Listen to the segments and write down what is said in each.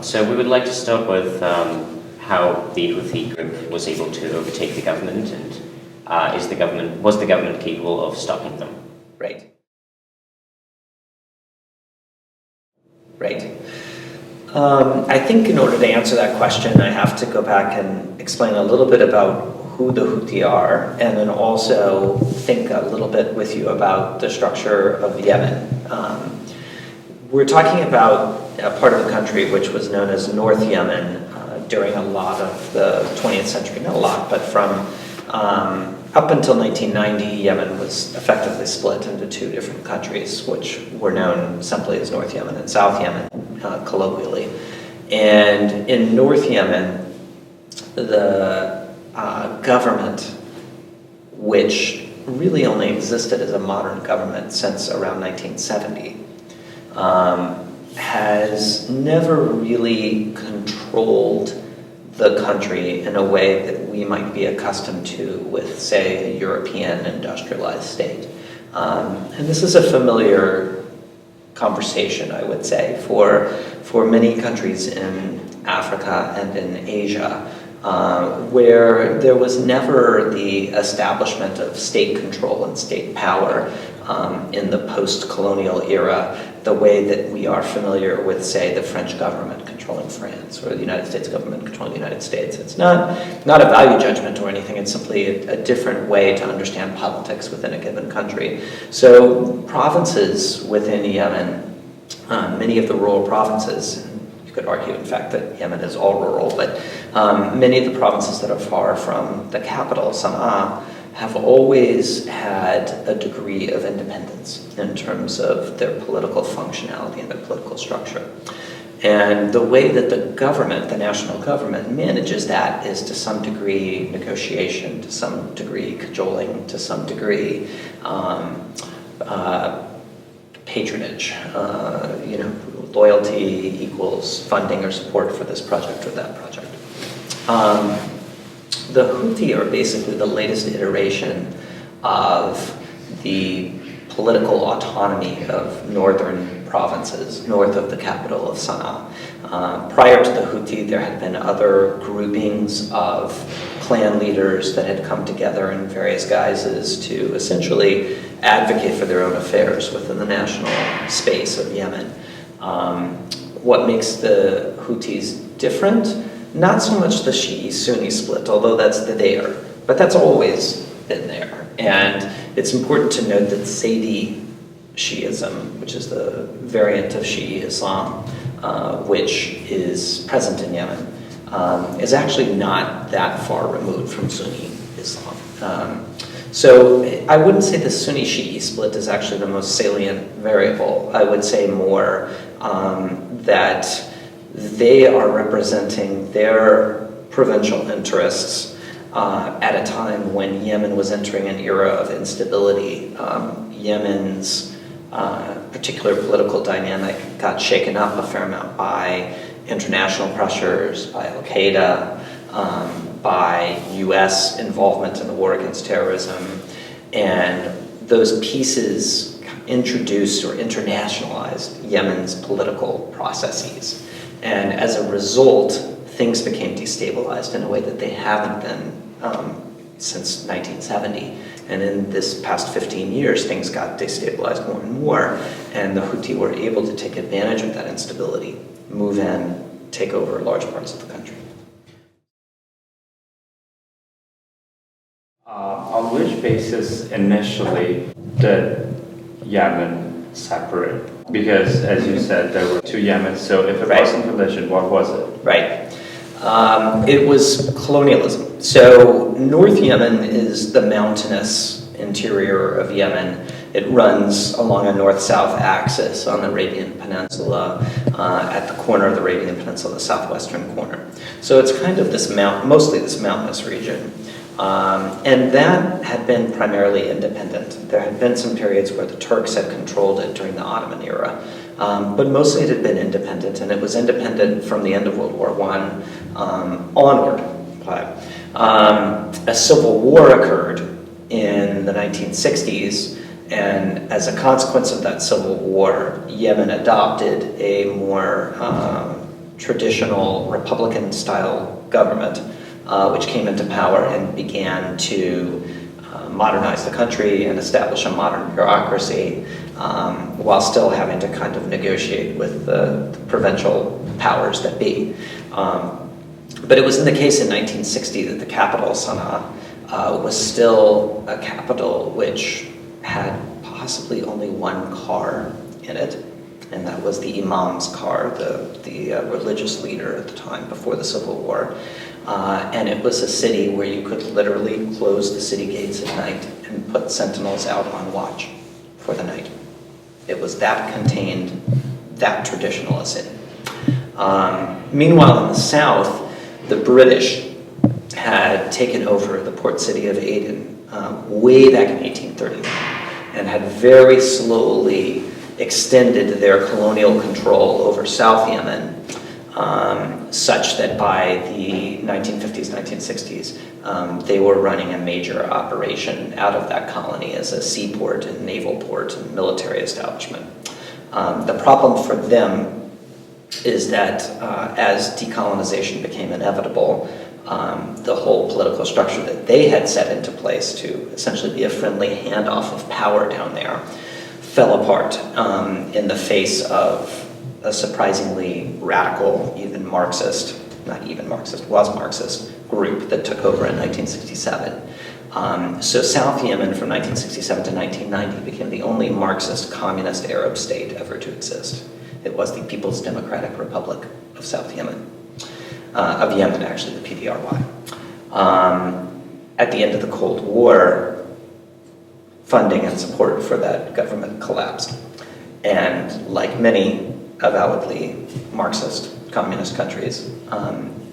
So we would like to start with how the Houthi group was able to overtake the government, and was the government capable of stopping them? Right. Right. I think in order to answer that question, I have to go back and explain a little bit about who the Houthi are, and then also think a little bit with you about the structure of Yemen. We're talking about a part of the country which was known as North Yemen during a lot of the 20th century, not a lot, but from up until 1990, Yemen was effectively split into two different countries, which were known simply as North Yemen and South Yemen, colloquially. And in North Yemen, the government, which really only existed as a modern government since around 1970, has never really controlled the country in a way that we might be accustomed to with, say, a European industrialized state. And this is a familiar conversation, I would say, for many countries in Africa and in Asia, where there was never the establishment of state control and state power in the post-colonial era, the way that we are familiar with, say, the French government controlling France or the United States government controlling the United States. It's not a value judgment or anything. It's simply a different way to understand politics within a given country. So provinces within Yemen, many of the rural provinces, you could argue, in fact, that Yemen is all rural, but many of the provinces that are far from the capital, Sana'a, have always had a degree of independence in terms of their political functionality and their political structure. And the way that the government, the national government, manages that is to some degree negotiation, to some degree cajoling, to some degree patronage. Loyalty equals funding or support for this project or that project. The Houthi are basically the latest iteration of the political autonomy of northern provinces, north of the capital of Sana'a. Prior to the Houthi, there had been other groupings of clan leaders that had come together in various guises to essentially advocate for their own affairs within the national space of Yemen. What makes the Houthis different? Not so much the Shi'i-Sunni split, although that's there, but that's always been there. And it's important to note that Zaidi Shi'ism, which is the variant of Shi'i Islam, which is present in Yemen, is actually not that far removed from Sunni Islam. So I wouldn't say the Sunni-Shi'i split is actually the most salient variable. I would say more that they are representing their provincial interests at a time when Yemen was entering an era of instability. Yemen's particular political dynamic got shaken up a fair amount by international pressures, by Al-Qaeda, by U.S. involvement in the war against terrorism, and those pieces introduced or internationalized Yemen's political processes. And as a result, things became destabilized in a way that they haven't been since 1970. And in this past 15 years, things got destabilized more and more, and the Houthi were able to take advantage of that instability, move in, take over large parts of the country. On which basis initially did Yemen separate? Because, as you said, there were two Yemens, so if it wasn't religion, what was it? Right. It was colonialism. So North Yemen is the mountainous interior of Yemen. It runs along a north-south axis on the Arabian Peninsula, at the corner of the Arabian Peninsula, the southwestern corner. So it's kind of this mostly this mountainous region. And that had been primarily independent. There had been some periods where the Turks had controlled it during the Ottoman era, but mostly it had been independent, and it was independent from the end of World War I onward. A civil war occurred in the 1960s, and as a consequence of that civil war, Yemen adopted a more traditional Republican-style government, which came into power and began to modernize the country and establish a modern bureaucracy, while still having to kind of negotiate with the provincial powers that be. But it was in the case in 1960 that the capital, Sana'a, was still a capital which had possibly only one car in it, and that was the imam's car, the religious leader at the time before the Civil War. And it was a city where you could literally close the city gates at night and put sentinels out on watch for the night. It was that contained, that traditional a city. Meanwhile, in the south, the British had taken over the port city of Aden way back in 1839 and had very slowly extended their colonial control over South Yemen, such that by the 1950s, 1960s, they were running a major operation out of that colony as a seaport and naval port and military establishment. The problem for them is that as decolonization became inevitable, the whole political structure that they had set into place to essentially be a friendly handoff of power down there fell apart in the face of a surprisingly radical, even Marxist, not even Marxist, was Marxist group that took over in 1967. So South Yemen from 1967 to 1990 became the only Marxist communist Arab state ever to exist. It was the People's Democratic Republic of South Yemen, of Yemen actually, the PDRY. At the end of the Cold War, funding and support for that government collapsed. And like many avowedly Marxist communist countries,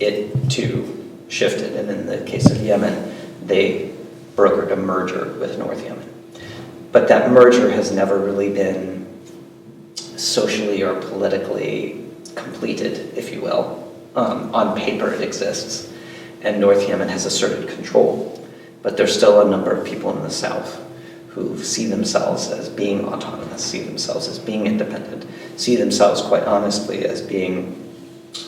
it too shifted. And in the case of Yemen, they brokered a merger with North Yemen. But that merger has never really been socially or politically completed, if you will. On paper it exists, and North Yemen has asserted control. But there's still a number of people in the south who see themselves as being autonomous, see themselves as being independent, see themselves quite honestly as being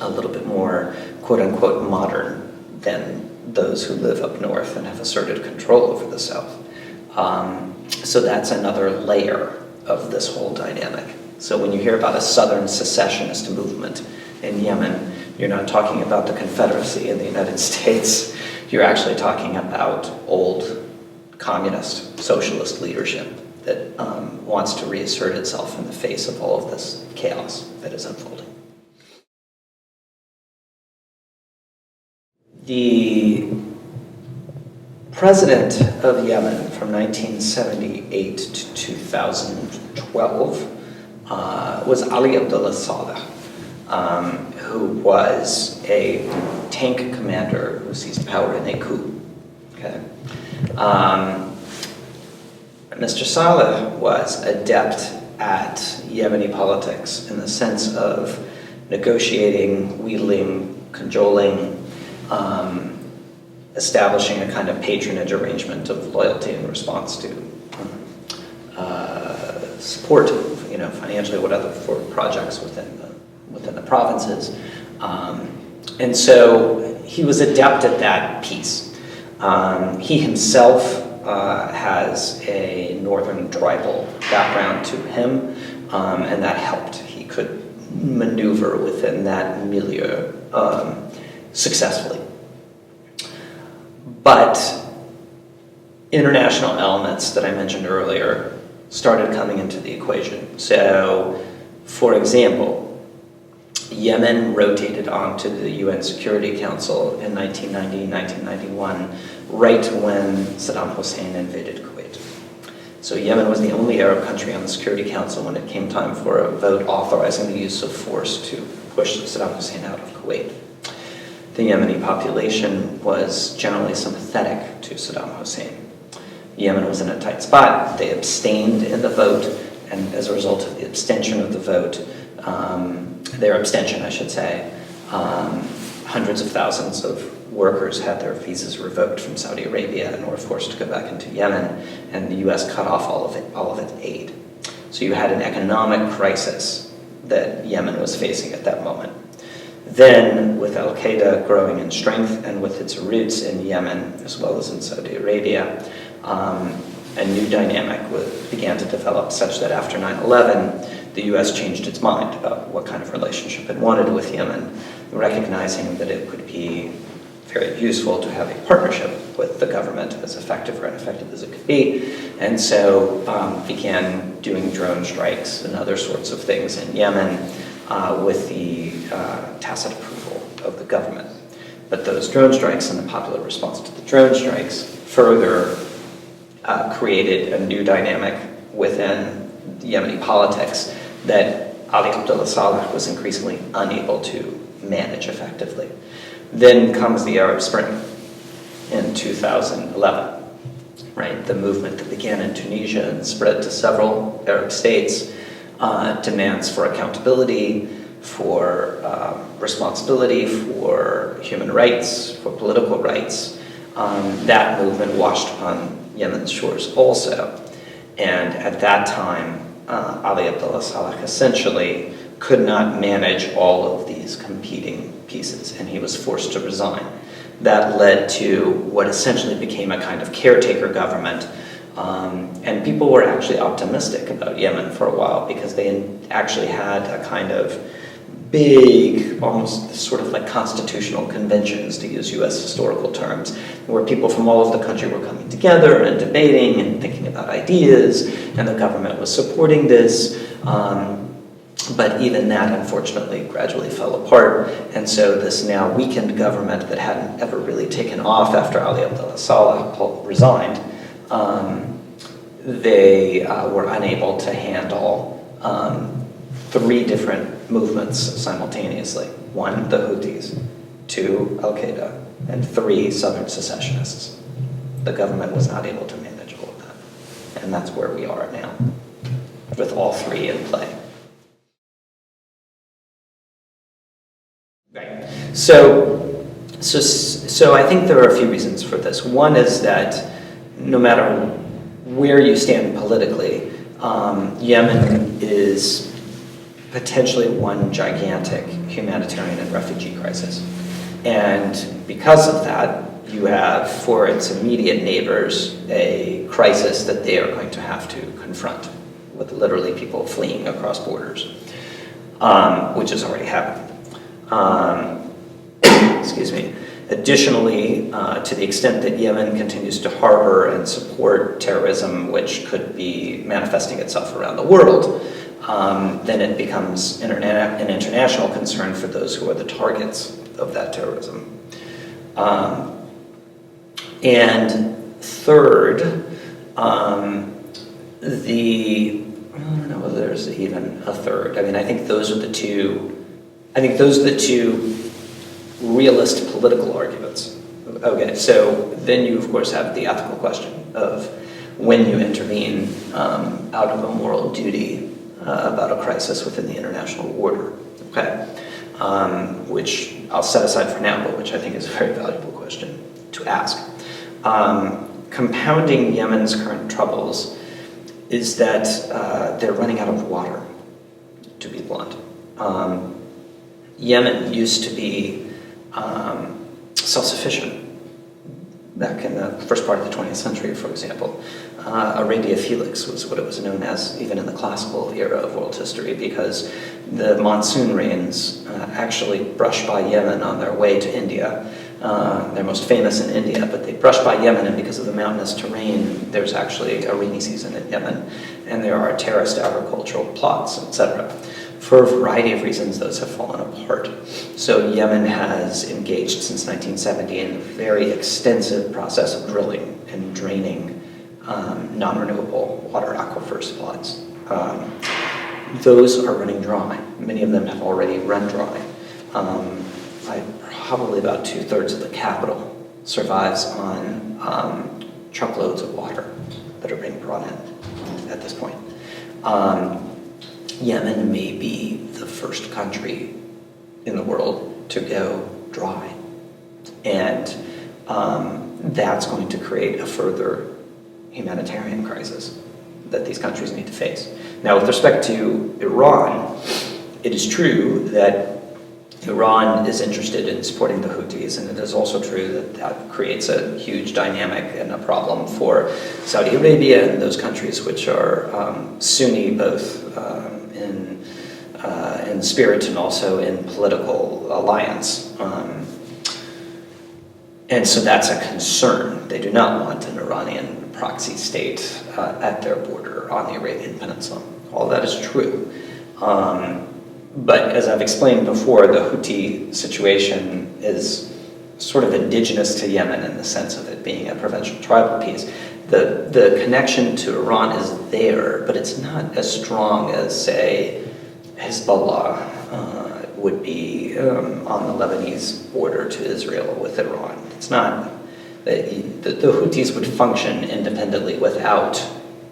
a little bit more quote-unquote modern than those who live up north and have asserted control over the south. So that's another layer of this whole dynamic. So when you hear about a southern secessionist movement in Yemen, you're not talking about the Confederacy in the United States. You're actually talking about old communist, socialist leadership that wants to reassert itself in the face of all of this chaos that is unfolding. The president of Yemen from 1978 to 2012 was Ali Abdullah Saleh, who was a tank commander who seized power in a coup. Okay. Mr. Saleh was adept at Yemeni politics in the sense of negotiating, wheedling, cajoling, establishing a kind of patronage arrangement of loyalty in response to support, financially, whatever, for projects within the provinces. And so he was adept at that piece. He himself has a northern tribal background to him, and that helped. He could maneuver within that milieu successfully. But international elements that I mentioned earlier started coming into the equation. So, for example, Yemen rotated onto the UN Security Council in 1990, 1991, right when Saddam Hussein invaded Kuwait. So Yemen was the only Arab country on the Security Council when it came time for a vote authorizing the use of force to push Saddam Hussein out of Kuwait. The Yemeni population was generally sympathetic to Saddam Hussein. Yemen was in a tight spot. They abstained in the vote, and as a result of the abstention of the vote, their abstention, I should say, hundreds of thousands of workers had their visas revoked from Saudi Arabia and were forced to go back into Yemen, and the U.S. cut off all of its aid. So you had an economic crisis that Yemen was facing at that moment. Then, with al-Qaeda growing in strength and with its roots in Yemen as well as in Saudi Arabia, a new dynamic began to develop such that after 9/11, the US changed its mind about what kind of relationship it wanted with Yemen, recognizing that it could be very useful to have a partnership with the government, as effective or ineffective as it could be, and so began doing drone strikes and other sorts of things in Yemen with the tacit approval of the government. But those drone strikes and the popular response to the drone strikes further created a new dynamic within Yemeni politics that Ali Abdullah Saleh was increasingly unable to manage effectively. Then comes the Arab Spring in 2011, right? The movement that began in Tunisia and spread to several Arab states demands for accountability, for responsibility, for human rights, for political rights. That movement washed upon Yemen's shores also. And at that time, Ali Abdullah Saleh essentially could not manage all of these competing pieces, and he was forced to resign. That led to what essentially became a kind of caretaker government, and people were actually optimistic about Yemen for a while because they actually had a kind of big, almost sort of like constitutional conventions, to use US historical terms, where people from all over the country were coming together and debating and thinking about ideas, and the government was supporting this. But even that, unfortunately, gradually fell apart. And so this now weakened government that hadn't ever really taken off after Ali Abdullah Saleh resigned, they were unable to handle three different movements simultaneously. One, the Houthis. Two, al-Qaeda. And three, Southern secessionists. The government was not able to manage all of that. And that's where we are now, with all three in play. Right. So I think there are a few reasons for this. One is that no matter where you stand politically, Yemen is potentially one gigantic humanitarian and refugee crisis. And because of that, you have, for its immediate neighbors, a crisis that they are going to have to confront, with literally people fleeing across borders, which has already happened. Excuse me. Additionally, to the extent that Yemen continues to harbor and support terrorism, which could be manifesting itself around the world, then it becomes an international concern for those who are the targets of that terrorism. And third, I don't know whether there's even a third. I mean, I think those are the two realist political arguments. Okay, so then you, of course, have the ethical question of when you intervene out of a moral duty about a crisis within the international order, okay? Which I'll set aside for now, but which I think is a very valuable question to ask. Compounding Yemen's current troubles is that they're running out of water, to be blunt. Yemen used to be self-sufficient back in the first part of the 20th century, for example. Arabia Felix was what it was known as, even in the classical era of world history, because the monsoon rains actually brush by Yemen on their way to India. They're most famous in India, but they brush by Yemen, and because of the mountainous terrain, there's actually a rainy season in Yemen, and there are terraced agricultural plots, etc. For a variety of reasons, those have fallen apart. So Yemen has engaged since 1970 in a very extensive process of drilling and draining non-renewable water aquifer supplies. Those are running dry. Many of them have already run dry. Probably about 2/3 of the capital survives on truckloads of water that are being brought in at this point. Yemen may be the first country in the world to go dry. And that's going to create a further humanitarian crisis that these countries need to face. Now, with respect to Iran, it is true that Iran is interested in supporting the Houthis, and it is also true that that creates a huge dynamic and a problem for Saudi Arabia and those countries which are Sunni, both in spirit and also in political alliance. And so that's a concern. They do not want an Iranian proxy state at their border on the Arabian Peninsula. All that is true. But as I've explained before, the Houthi situation is sort of indigenous to Yemen in the sense of it being a provincial tribal piece. The connection to Iran is there, but it's not as strong as, say, Hezbollah would be on the Lebanese border to Israel with Iran. It's not. The Houthis would function independently without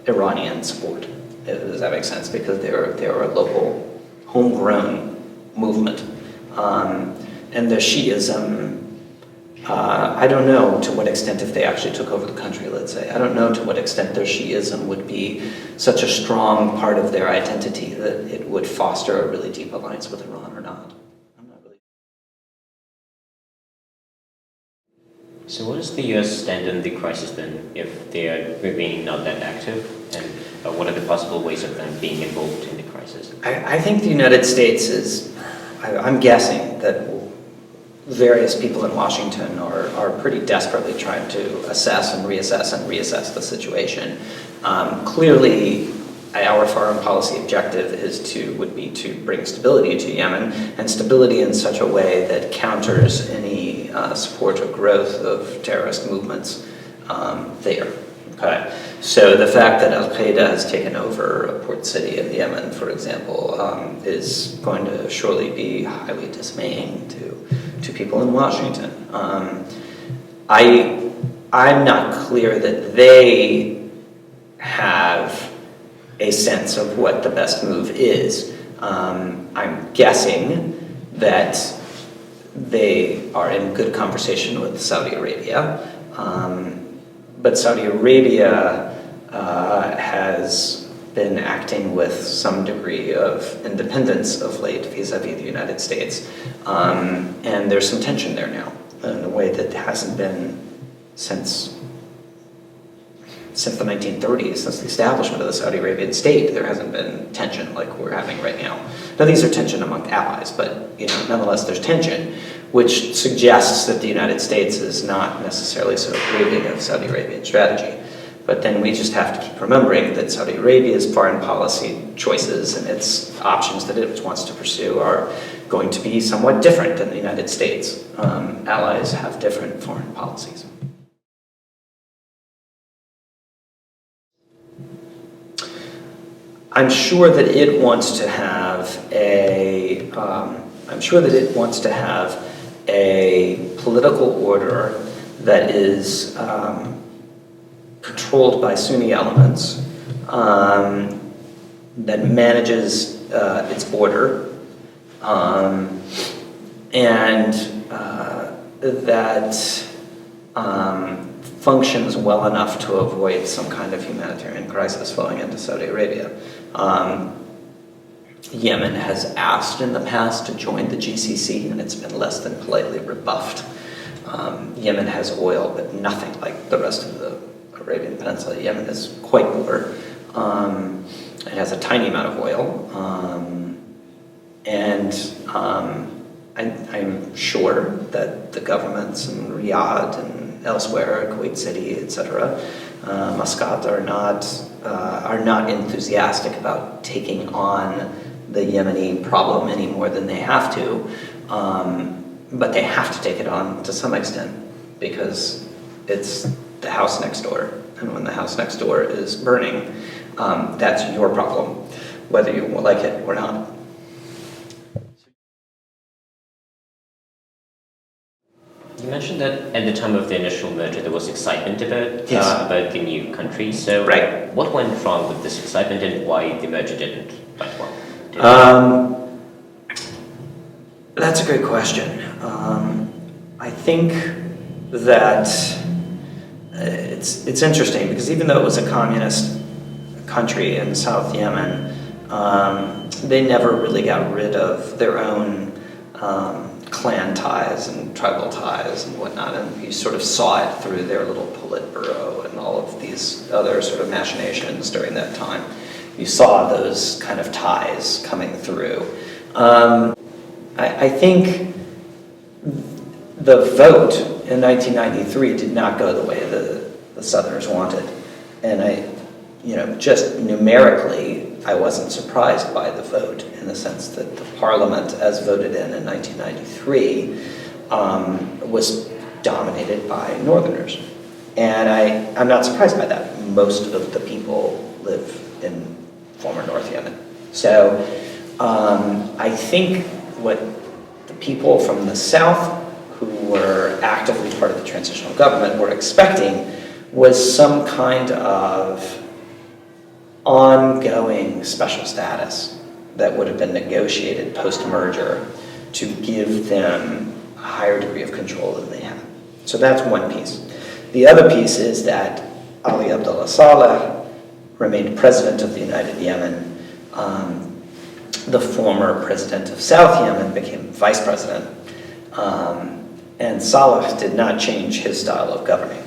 Iranian support. Does that make sense? Because they're a local, homegrown movement. And their Shi'ism, I don't know to what extent, if they actually took over the country, let's say, I don't know to what extent their Shi'ism would be such a strong part of their identity that it would foster a really deep alliance with Iran or not. I'm not really. So what does the US stand in the crisis then, if they are remaining not that active? And what are the possible ways of them being involved in the crisis? I think the United States is, I'm guessing that various people in Washington are pretty desperately trying to assess and reassess the situation. Clearly, our foreign policy objective would be to bring stability to Yemen, and stability in such a way that counters any support or growth of terrorist movements there. Okay, so the fact that Al-Qaeda has taken over a port city in Yemen, for example, is going to surely be highly dismaying to people in Washington. I'm not clear that they have a sense of what the best move is. I'm guessing that they are in good conversation with Saudi Arabia. But Saudi Arabia has been acting with some degree of independence of late vis-a-vis the United States. And there's some tension there now in a way that hasn't been since the 1930s, since the establishment of the Saudi Arabian state. There hasn't been tension like we're having right now. Now these are tension among allies, but nonetheless there's tension, which suggests that the United States is not necessarily so approving of Saudi Arabian strategy. But then we just have to keep remembering that Saudi Arabia's foreign policy choices and its options that it wants to pursue are going to be somewhat different than the United States. Allies have different foreign policies. I'm sure that it wants to have a political order that is controlled by Sunni elements, that manages its border, and that functions well enough to avoid some kind of humanitarian crisis flowing into Saudi Arabia. Yemen has asked in the past to join the GCC, and it's been less than politely rebuffed. Yemen has oil, but nothing like the rest of the Arabian Peninsula. Yemen is quite poor. It has a tiny amount of oil. I'm sure that the governments in Riyadh and elsewhere, Kuwait City, etc., Muscat, are not enthusiastic about taking on the Yemeni problem any more than they have to. But they have to take it on to some extent because it's the house next door. And when the house next door is burning, that's your problem, whether you like it or not. You mentioned that at the time of the initial merger there was excitement about the new country. So right. What went wrong with this excitement and why the merger didn't went well? That's a great question. I think that it's interesting because even though it was a communist country in South Yemen, they never really got rid of their own clan ties and tribal ties and whatnot, and you sort of saw it through their little Politburo and all of these other sort of machinations during that time. You saw those kind of ties coming through. I think the vote in 1993 did not go the way the Southerners wanted, and just numerically, I wasn't surprised by the vote in the sense that the Parliament, as voted in 1993, was dominated by Northerners. And I'm not surprised by that. Most of the people live in former North Yemen. So I think what the people from the South who were actively part of the transitional government were expecting was some kind of ongoing special status that would have been negotiated post-merger to give them a higher degree of control than they had. So that's one piece. The other piece is that Ali Abdullah Saleh remained president of the United Yemen. The former president of South Yemen became vice president. And Saleh did not change his style of governing.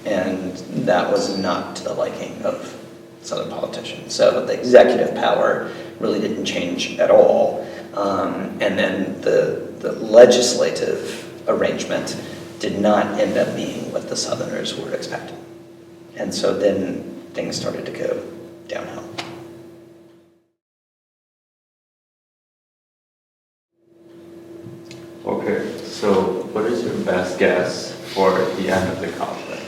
And that was not to the liking of Southern politicians. So the executive power really didn't change at all. And then the legislative arrangement did not end up being what the Southerners were expecting. And so then things started to go downhill. Okay, so what is your best guess for the end of the conflict?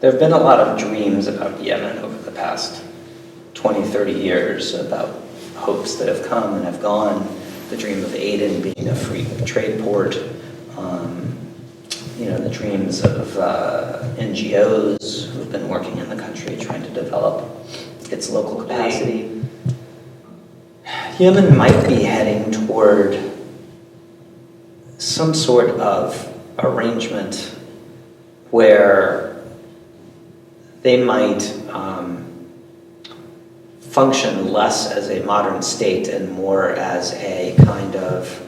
There have been a lot of dreams about Yemen over the past 20, 30 years, about hopes that have come and have gone. The dream of Aden being a free trade port. The dreams of NGOs who have been working in the country trying to develop its local capacity. Yemen might be heading toward some sort of arrangement where they might function less as a modern state and more as a kind of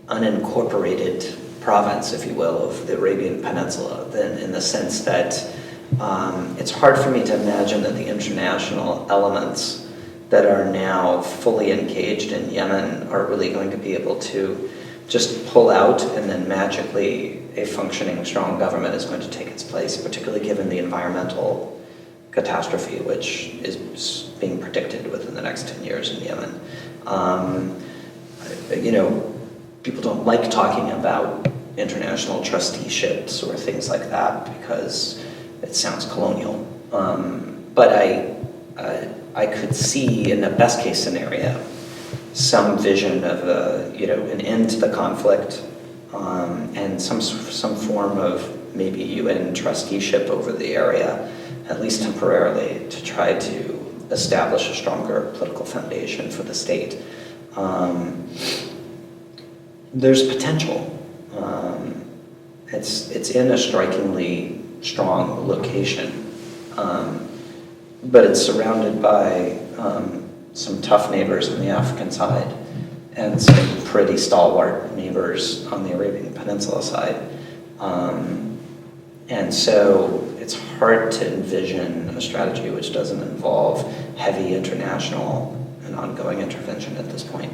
unincorporated province, if you will, of the Arabian Peninsula, than in the sense that it's hard for me to imagine that the international elements that are now fully engaged in Yemen are really going to be able to just pull out and then magically a functioning, strong government is going to take its place, particularly given the environmental catastrophe which is being predicted within the next 10 years in Yemen. People don't like talking about international trusteeships or things like that because it sounds colonial. But I could see in the best case scenario some vision of an end to the conflict and some form of maybe UN trusteeship over the area, at least temporarily, to try to establish a stronger political foundation for the state. There's potential. It's in a strikingly strong location, but it's surrounded by some tough neighbors on the African side and some pretty stalwart neighbors on the Arabian Peninsula side. And so it's hard to envision a strategy which doesn't involve heavy international and ongoing intervention at this point.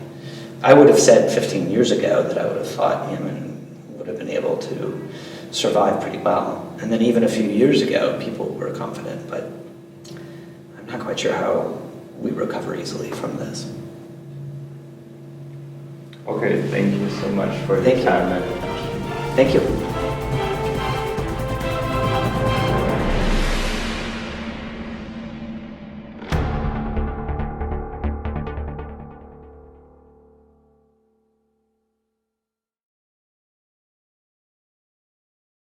I would have said 15 years ago that I would have thought Yemen would have been able to survive pretty well. And then even a few years ago, people were confident, but I'm not quite sure how we recover easily from this. Okay, thank you so much for your time and attention. Thank you.